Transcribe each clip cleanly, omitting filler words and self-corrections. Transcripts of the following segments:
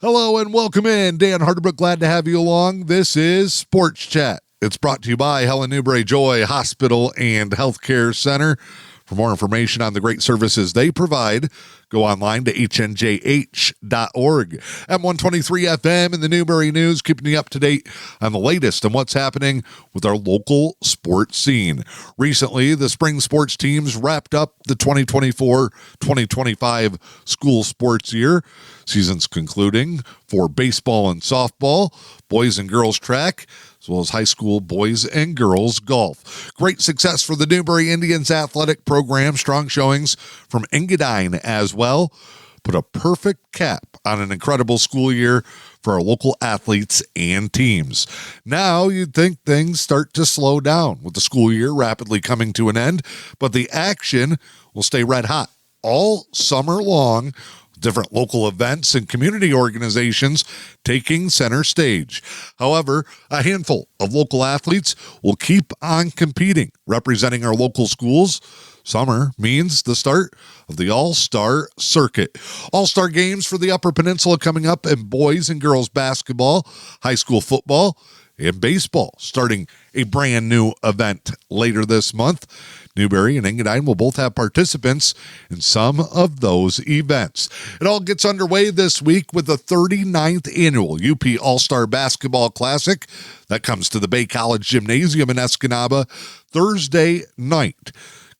Hello and welcome in. Dan Harderbrook, glad to have you along. This is Sports Chat. It's brought to you by Helen Newberry Joy Hospital and Healthcare Center. For more information on the great services they provide, go online to hnjh.org. M123 FM in the Newberry News, keeping you up to date on the latest and what's happening with our local sports scene. Recently, the spring sports teams wrapped up the 2024-2025 school sports year. Season's concluding for baseball and softball, boys and girls track, as well as high school boys and girls golf. Great success for the Newberry Indians athletic program. Strong showings from Engadine as well. Put a perfect cap on an incredible school year for our local athletes and teams. Now you'd think things start to slow down with the school year rapidly coming to an end, but the action will stay red hot all summer long. Different local events and community organizations taking center stage. However, a handful of local athletes will keep on competing, representing our local schools. Summer means the start of the All-Star circuit. All-Star games for the Upper Peninsula coming up in boys and girls basketball, high school football, and baseball, starting a brand new event later this month. Newberry and Engadine will both have participants in some of those events. It all gets underway this week with the 39th annual UP All-Star Basketball Classic that comes to the Bay College Gymnasium in Escanaba Thursday night.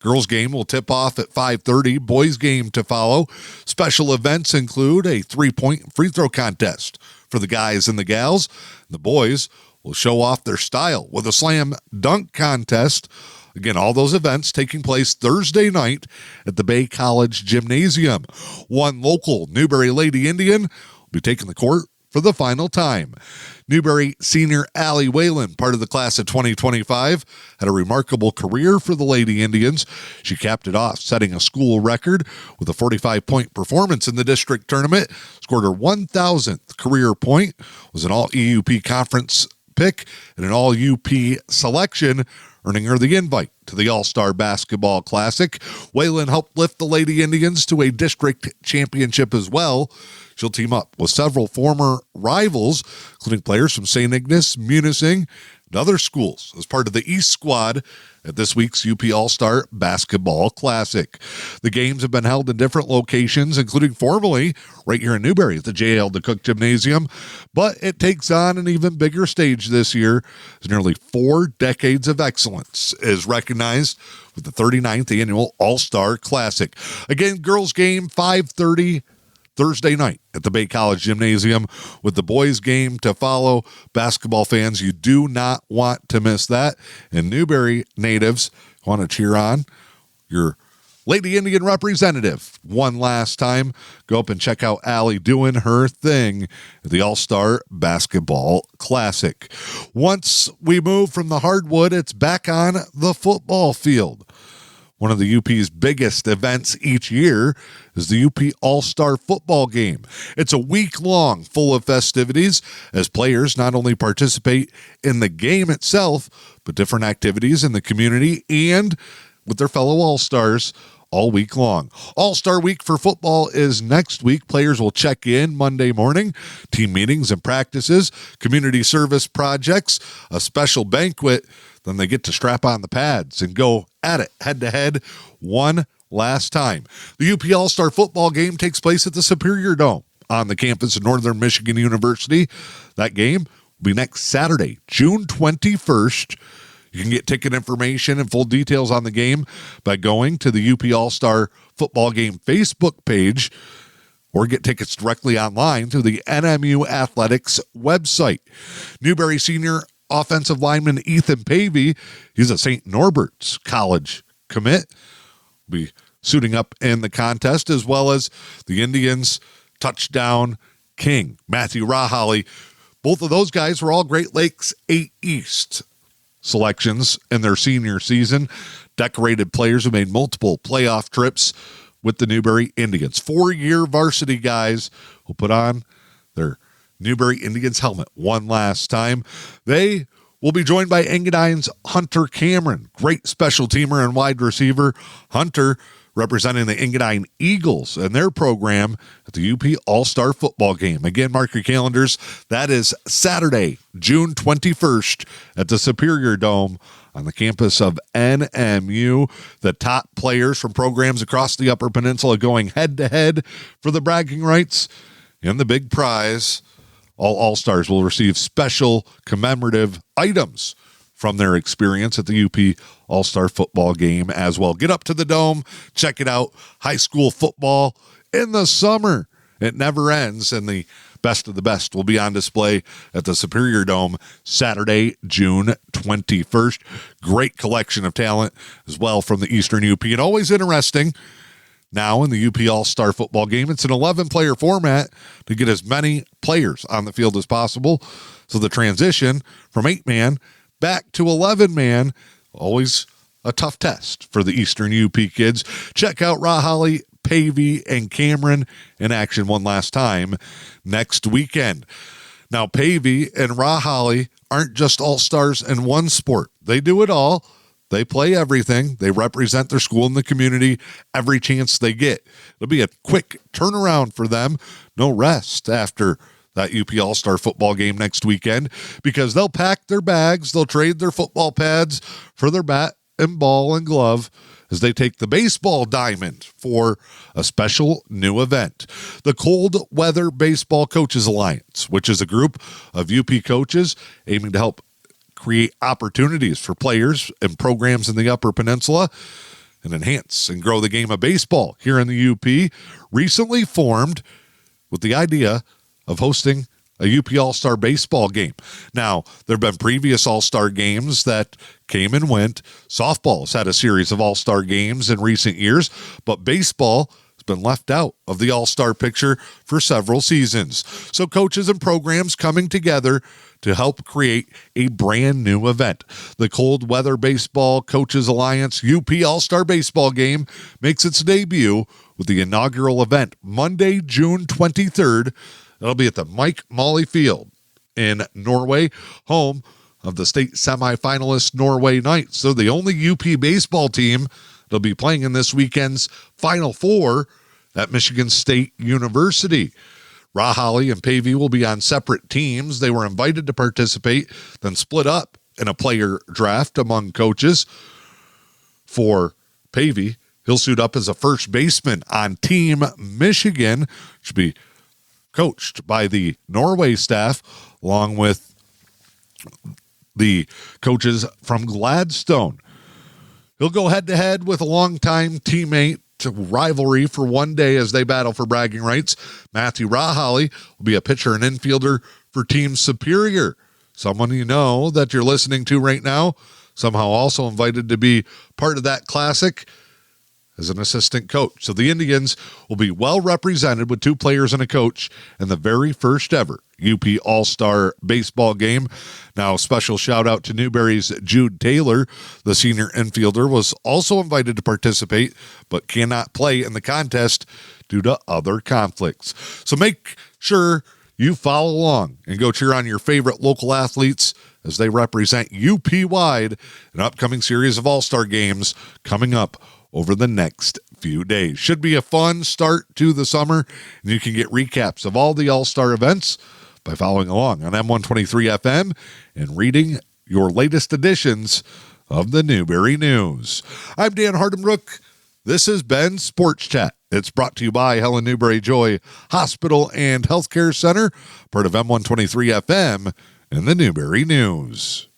Girls game will tip off at 5:30. Boys game to follow. Special events include a three-point free throw contest for the guys and the gals. The boys will show off their style with a slam dunk contest. Again, all those events taking place Thursday night at the Bay College Gymnasium. One local Newberry Lady Indian will be taking the court for the final time. Newberry senior Allie Whalen, part of the class of 2025, had a remarkable career for the Lady Indians. She capped it off, setting a school record with a 45-point performance in the district tournament, scored her 1,000th career point, was an all-EUP conference pick and an all-UP selection, earning her the invite to the All-Star Basketball Classic. Whalen helped lift the Lady Indians to a district championship as well. She'll team up with several former rivals, including players from St. Ignace, Munising, and other schools as part of the East Squad at this week's UP All-Star Basketball Classic. The games have been held in different locations, including formally right here in Newberry at the J.L. DeCook Gymnasium, but it takes on an even bigger stage this year as nearly 4 decades of excellence is recognized with the 39th annual All-Star Classic. Again, girls game 5:30 Thursday night at the Bay College Gymnasium with the boys game to follow. Basketball fans, you do not want to miss that. And Newberry natives want to cheer on your Lady Indian representative one last time. Go up and check out Allie doing her thing at the All-Star Basketball Classic. Once we move from the hardwood, it's back on the football field. One of the UP's biggest events each year is the UP All-Star Football Game. It's a week-long full of festivities as players not only participate in the game itself, but different activities in the community and with their fellow All-Stars all week long. All-Star Week for football is next week. Players will check in Monday morning, team meetings and practices, community service projects, a special banquet. Then they get to strap on the pads and go at it head-to-head one last time. The UP All-Star Football Game takes place at the Superior Dome on the campus of Northern Michigan University. That game will be next Saturday, June 21st. You can get ticket information and full details on the game by going to the UP All-Star Football Game Facebook page or get tickets directly online through the NMU Athletics website. Newberry senior offensive lineman Ethan Pavey, he's a St. Norbert's College commit, will be suiting up in the contest, as well as the Indians touchdown king, Matthew Rahali. Both of those guys were all Great Lakes 8 East selections in their senior season. Decorated players who made multiple playoff trips with the Newberry Indians. 4-year varsity guys who put on their Newberry Indians helmet one last time. They will be joined by Engadine's Hunter Cameron, great special teamer and wide receiver. Hunter representing the Engadine Eagles and their program at the UP All-Star Football Game. Again, mark your calendars. That is Saturday, June 21st at the Superior Dome on the campus of NMU. The top players from programs across the Upper Peninsula going head-to-head for the bragging rights. And the big prize, all All-Stars will receive special commemorative items from their experience at the UP All-Star Football Game as well. Get up to the Dome, check it out. High school football in the summer. It never ends, and the best of the best will be on display at the Superior Dome Saturday, June 21st. Great collection of talent as well from the Eastern UP. And always interesting, now in the UP All-Star Football Game, it's an 11-player format to get as many players on the field as possible. So the transition from 8-man back to 11-man, always a tough test for the Eastern UP kids. Check out Rahalli, Pavey, and Cameron in action one last time next weekend. Now, Pavey and Rahalli aren't just all-stars in one sport. They do it all. They play everything. They represent their school and the community every chance they get. It'll be a quick turnaround for them. No rest after that UP All-Star Football Game next weekend, because they'll pack their bags, they'll trade their football pads for their bat and ball and glove as they take the baseball diamond for a special new event. The Cold Weather Baseball Coaches Alliance, which is a group of UP coaches aiming to help create opportunities for players and programs in the Upper Peninsula and enhance and grow the game of baseball here in the UP, recently formed with the idea of hosting a UP All-Star baseball game. Now, there have been previous All-Star games that came and went. Softball has had a series of All-Star games in recent years, but baseball has been left out of the All-Star picture for several seasons. So coaches and programs coming together to help create a brand new event. The Cold Weather Baseball Coaches Alliance UP All-Star Baseball Game makes its debut with the inaugural event Monday, June 23rd. It'll be at the Mike Molly Field in Norway, home of the state semifinalist Norway Knights. So the only UP baseball team that'll be playing in this weekend's Final Four at Michigan State University. Rahalli and Pavey will be on separate teams. They were invited to participate, then split up in a player draft among coaches. For Pavey, he'll suit up as a first baseman on Team Michigan, which will be coached by the Norway staff, along with the coaches from Gladstone. He'll go head-to-head with a longtime teammate to rivalry for one day as they battle for bragging rights. Matthew Rahalli will be a pitcher and infielder for Team Superior. Someone you know that you're listening to right now, somehow also invited to be part of that classic as an assistant coach. So the Indians will be well represented with 2 players and a coach in the very first ever UP All-Star Baseball Game. Now, special shout out to Newberry's Jude Taylor. The senior infielder was also invited to participate, but cannot play in the contest due to other conflicts. So make sure you follow along and go cheer on your favorite local athletes as they represent UP-wide an upcoming series of All-Star games coming up over the next few days. Should be a fun start to the summer, and you can get recaps of all the All-Star events by following along on M123 FM and reading your latest editions of the Newberry News. I'm Dan Hardenbrook. This has been Sports Chat. It's brought to you by Helen Newberry Joy Hospital and Healthcare Center, part of M123 FM and the Newberry News.